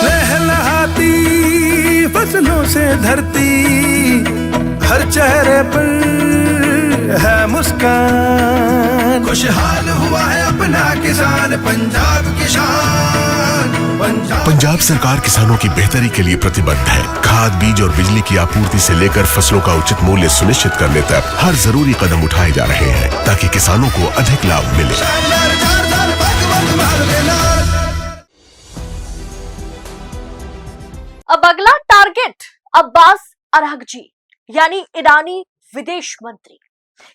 लहलहाती फसलों से धरती, हर चेहरे पर है मुस्कान, खुशहाल हुआ है अपना किसान, पंजाब किसान। पंजाब सरकार किसानों की बेहतरी के लिए प्रतिबद्ध है। खाद, बीज और बिजली की आपूर्ति से लेकर फसलों का उचित मूल्य सुनिश्चित करने तक हर जरूरी कदम उठाए जा रहे हैं ताकि किसानों को अधिक लाभ मिले। अब अगला टारगेट अब्बास अरागची यानी ईरानी विदेश मंत्री।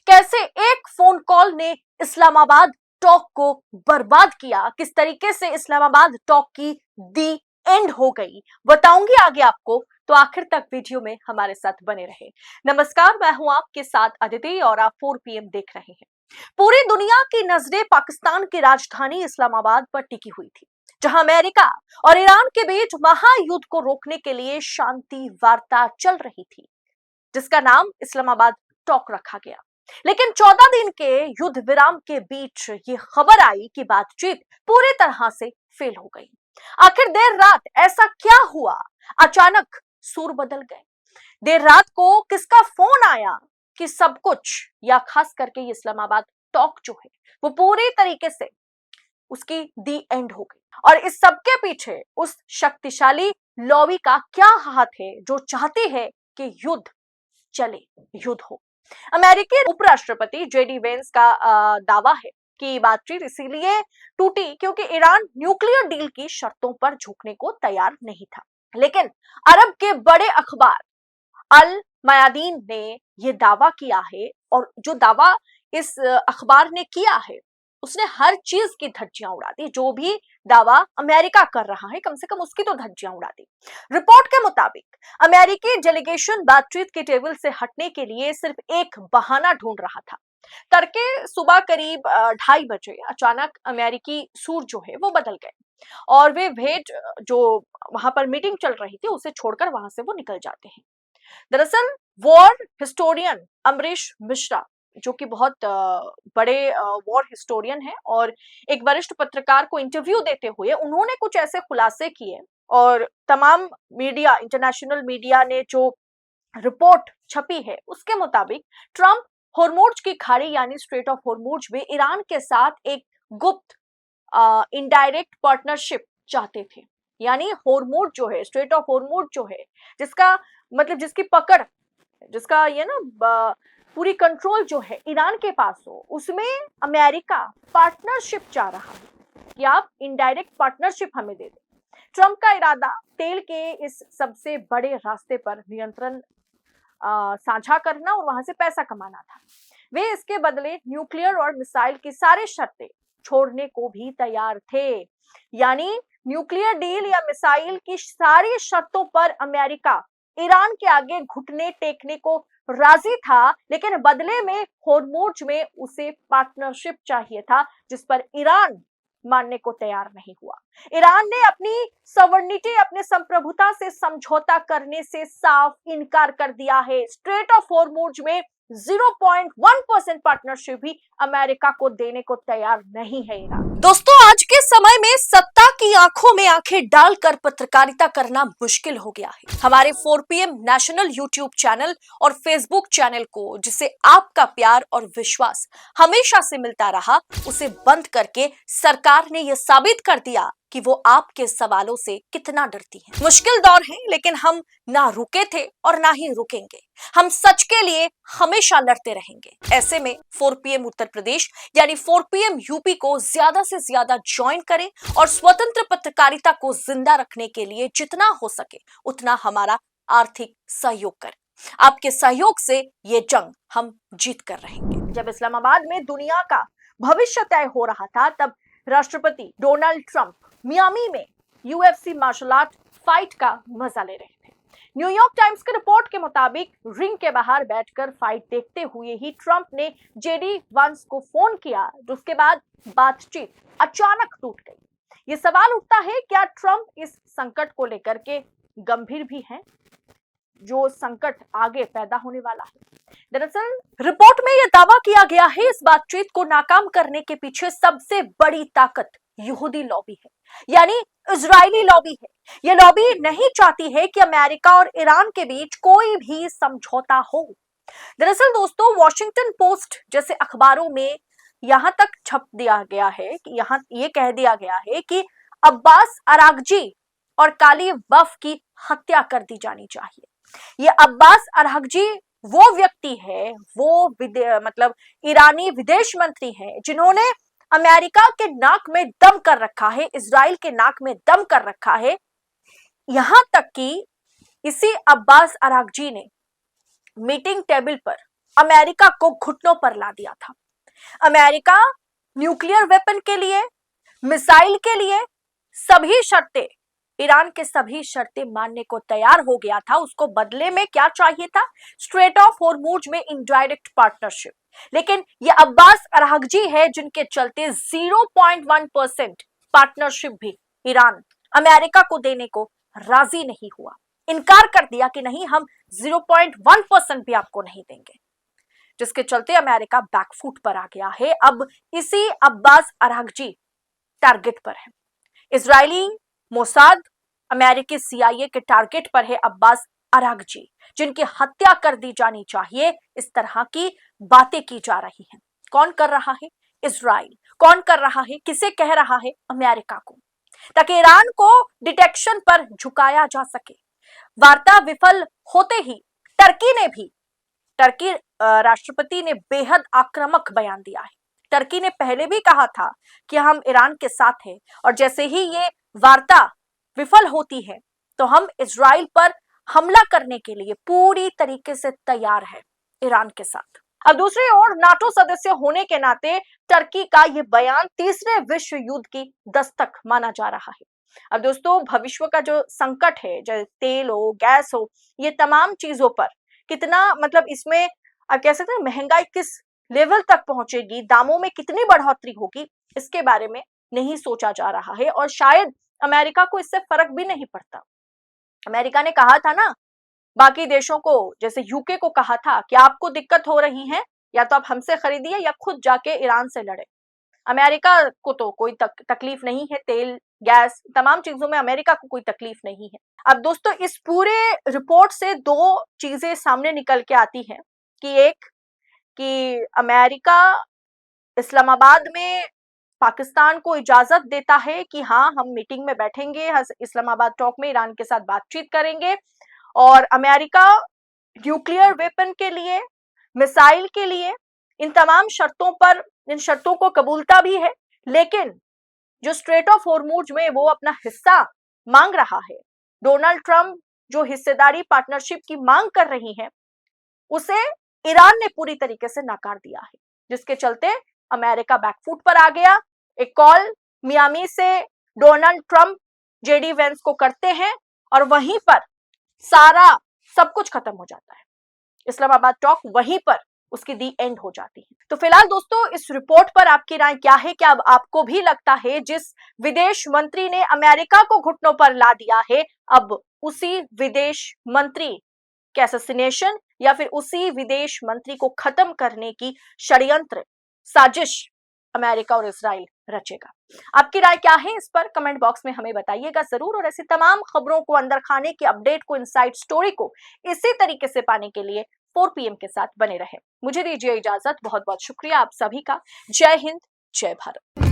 कैसे एक फोन कॉल ने इस्लामाबाद टॉक को बर्बाद किया, किस तरीके से इस्लामाबाद टॉक की दी एंड हो गई, बताऊंगी आगे आपको, तो आखिर तक वीडियो में हमारे साथ बने रहे। नमस्कार, मैं हूं आपके साथ अदिति और आप 4 PM देख रहे हैं। पूरी दुनिया की नजरें पाकिस्तान की राजधानी इस्लामाबाद पर टिकी हुई थी, जहां अमेरिका और ईरान के बीच महायुद्ध को रोकने के लिए शांति वार्ता चल रही थी, जिसका नाम इस्लामाबाद टॉक रखा गया। लेकिन 14 दिन के युद्ध विराम के बीच ये खबर आई कि बातचीत पूरी तरह से फेल हो गई। आखिर देर रात ऐसा क्या हुआ, अचानक सुर बदल गए। देर रात को किसका फोन आया कि सब कुछ, या खास करके ये इस्लामाबाद टॉक जो है वो पूरी तरीके से उसकी दी एंड हो गई। और इस सब के पीछे उस शक्तिशाली लॉबी का क्या हाथ है जो चाहती है कि युद्ध चले, युद्ध हो। अमेरिकी उपराष्ट्रपति JD वेंस का दावा है कि बातचीत इसीलिए टूटी क्योंकि ईरान न्यूक्लियर डील की शर्तों पर झुकने को तैयार नहीं था। लेकिन अरब के बड़े अखबार अल मयादीन ने यह दावा किया है, और जो दावा इस अखबार ने किया है उसने हर चीज की धज्जियां उड़ा दी। जो भी दावा अमेरिका कर रहा है कम से कम उसकी तो धज्जियां उड़ा दी। रिपोर्ट के मुताबिक अमेरिकी डेलीगेशन बातचीत के टेबल से हटने के लिए सिर्फ एक बहाना ढूंढ रहा था। तड़के सुबह करीब 2:30 बजे अचानक अमेरिकी सूर जो है वो बदल गए और वे भेंट जो वहां पर मीटिंग चल रही थी उसे छोड़कर वहां से वो निकल जाते हैं। दरअसल वॉर हिस्टोरियन अमरीश मिश्रा, जो कि बहुत बड़े वॉर हिस्टोरियन हैं और एक वरिष्ठ पत्रकार को इंटरव्यू देते हुए उन्होंने कुछ ऐसे खुलासे किए, और तमाम मीडिया, इंटरनेशनल मीडिया ने जो रिपोर्ट छपी है उसके मुताबिक ट्रंप होर्मुज की खाड़ी यानी स्ट्रेट ऑफ होर्मुज में ईरान के साथ एक गुप्त इनडायरेक्ट पार्टनरशिप चाहते थे। यानी होर्मुज जो है, स्ट्रेट ऑफ होर्मुज जो है, जिसका मतलब जिसकी पकड़, जिसका ये ना पूरी कंट्रोल जो है ईरान के पास हो, उसमें अमेरिका पार्टनरशिप चाह रहा है कि आप इनडायरेक्ट पार्टनरशिप हमें दे दें। ट्रंप का इरादा तेल के इस सबसे बड़े रास्ते पर नियंत्रण साझा करना और वहां से पैसा कमाना था। वे इसके बदले न्यूक्लियर और मिसाइल की सारी शर्तें छोड़ने को भी तैयार थे। यानी न्यूक्लियर डील या मिसाइल की सारी शर्तों पर अमेरिका ईरान के आगे घुटने टेकने को राजी था, लेकिन बदले में होर्मुज में उसे पार्टनरशिप चाहिए था, जिस पर ईरान मानने को तैयार नहीं हुआ। ईरान ने अपनी सॉवरेनिटी, अपने संप्रभुता से समझौता करने से साफ इनकार कर दिया है। स्ट्रेट ऑफ होर्मुज में 0.1% पार्टनरशिप भी अमेरिका को देने को तैयार नहीं है ईरान। दोस्तों, आज के समय में सत्ता की आंखों में आंखें डालकर पत्रकारिता करना मुश्किल हो गया है। हमारे 4 PM नेशनल यूट्यूब चैनल और फेसबुक चैनल को, जिसे आपका प्यार और विश्वास हमेशा से मिलता रहा, उसे बंद करके सरकार ने यह साबित कर दिया कि वो आपके सवालों से कितना डरती है। मुश्किल दौर है, लेकिन हम ना रुके थे और ना ही रुकेंगे। हम सच के लिए हमेशा लड़ते रहेंगे। ऐसे में 4 PM उत्तर प्रदेश यानी 4 PM यूपी को ज्यादा से ज्यादा ज्वाइन करें और स्वतंत्र पत्रकारिता को जिंदा रखने के लिए जितना हो सके उतना हमारा आर्थिक सहयोग करें। आपके सहयोग से ये जंग हम जीत कर रहेंगे। जब इस्लामाबाद में दुनिया का भविष्य तय हो रहा था, तब राष्ट्रपति डोनाल्ड ट्रंप मियामी में UFC मार्शल आर्ट फाइट का मजा ले रहे थे। न्यूयॉर्क टाइम्स की रिपोर्ट के मुताबिक रिंग के बाहर बैठकर फाइट देखते हुए ही ट्रंप ने JD वांस को फोन किया, जिसके बाद बातचीत अचानक टूट गई। ये सवाल उठता है, क्या ट्रंप इस संकट को लेकर के गंभीर भी हैं, जो संकट आगे पैदा होने वाला है? दरअसल रिपोर्ट में यह दावा किया गया है, इस बातचीत को नाकाम करने के पीछे सबसे बड़ी ताकत यहूदी लॉबी है, यानी इजरायली लॉबी है। यह लॉबी नहीं चाहती है कि अमेरिका और ईरान के बीच कोई भी समझौता हो। दरअसल दोस्तों, वॉशिंगटन पोस्ट जैसे अखबारों में यहां तक छप दिया गया है कि यहां ये कह दिया गया है कि अब्बास अरागची और काली बफ की हत्या कर दी जानी चाहिए। ये अब्बास अरागची वो व्यक्ति है, वो मतलब ईरानी विदेश मंत्री हैं जिन्होंने अमेरिका के नाक में दम कर रखा है, इजराइल के नाक में दम कर रखा है। यहां तक कि इसी अब्बास अरागची ने मीटिंग टेबल पर अमेरिका को घुटनों पर ला दिया था। अमेरिका न्यूक्लियर वेपन के लिए, मिसाइल के लिए सभी शर्तें, ईरान के सभी शर्तें मानने को तैयार हो गया था। उसको बदले में क्या चाहिए था? स्ट्रेट ऑफ हॉर्मुज में इनडायरेक्ट पार्टनरशिप। लेकिन ये अब्बास अरागची है जिनके चलते 0.1% पार्टनरशिप भी ईरान अमेरिका को देने को राजी नहीं हुआ, इनकार कर दिया कि नहीं, हम 0.1% भी आपको नहीं देंगे, जिसके चलते अमेरिका बैकफुट पर आ गया है। अब इसी अब्बास अरागची टारगेट पर है। इजरायली मोसाद, अमेरिकी CIA के टारगेट पर है अब्बास अरागची, जिनकी हत्या कर दी जानी चाहिए। इस तरह की बातें की जा रही हैं। कौन कर रहा है? इजराइल। कौन कर रहा है? किसे कह रहा है? अमेरिका को, ताकि ईरान को डिटेक्शन पर झुकाया जा सके। वार्ता विफल होते ही टर्की राष्ट्रपति ने बेहद आक्रामक बयान दिया है। टर्की ने पहले भी कहा था कि हम ईरान के साथ हैं, और जैसे ही ये वार्ता विफल होती है तो हम इजराइल पर हमला करने के लिए पूरी तरीके से तैयार है ईरान के साथ। अब दूसरी ओर नाटो सदस्य होने के नाते टर्की का यह बयान तीसरे विश्व युद्ध की दस्तक माना जा रहा है। अब दोस्तों, भविष्य का जो संकट है, जैसे तेल हो, गैस हो, ये तमाम चीजों पर कितना मतलब इसमें कह सकते हैं महंगाई किस लेवल तक पहुंचेगी, दामों में कितनी बढ़ोतरी होगी, इसके बारे में नहीं सोचा जा रहा है। और शायद अमेरिका को इससे फर्क भी नहीं पड़ता। अमेरिका ने कहा था ना बाकी देशों को, जैसे यूके को कहा था कि आपको दिक्कत हो रही है, या तो आप हमसे खरीदिए या खुद जाके ईरान से लड़े। अमेरिका को तो कोई तकलीफ नहीं है, तेल गैस तमाम चीजों में अमेरिका को कोई तकलीफ नहीं है। अब दोस्तों, इस पूरे रिपोर्ट से दो चीजें सामने निकल के आती हैं कि एक, कि अमेरिका इस्लामाबाद में पाकिस्तान को इजाजत देता है कि हाँ, हम मीटिंग में बैठेंगे, इस्लामाबाद टॉक में ईरान के साथ बातचीत करेंगे, और अमेरिका न्यूक्लियर वेपन के लिए, मिसाइल के लिए, इन तमाम शर्तों पर, इन शर्तों को कबूलता भी है। लेकिन जो स्ट्रेट ऑफ हॉर्मुज में वो अपना हिस्सा मांग रहा है, डोनाल्ड ट्रंप जो हिस्सेदारी पार्टनरशिप की मांग कर रही है, उसे ईरान ने पूरी तरीके से नकार दिया है, जिसके चलते अमेरिका बैकफुट पर आ गया। एक कॉल मियामी से डोनाल्ड ट्रंप JD वेंस को करते हैं, और वहीं पर सारा सब कुछ खत्म हो जाता है। इस्लामाबाद टॉक वहीं पर उसकी दी एंड हो जाती है। तो फिलहाल दोस्तों, इस रिपोर्ट पर आपकी राय क्या है? क्या अब आपको भी लगता है जिस विदेश मंत्री ने अमेरिका को घुटनों पर ला दिया है, अब उसी विदेश मंत्री के असैसिनेशन या फिर उसी विदेश मंत्री को खत्म करने की षड्यंत्र साजिश अमेरिका और इजराइल रचेगा? आपकी राय क्या है इस पर कमेंट बॉक्स में हमें बताइएगा जरूर। और ऐसी तमाम खबरों को, अंदर खाने की अपडेट को, इनसाइड स्टोरी को इसी तरीके से पाने के लिए 4 PM के साथ बने रहें। मुझे दीजिए इजाजत। बहुत बहुत शुक्रिया आप सभी का। जय हिंद, जय भारत।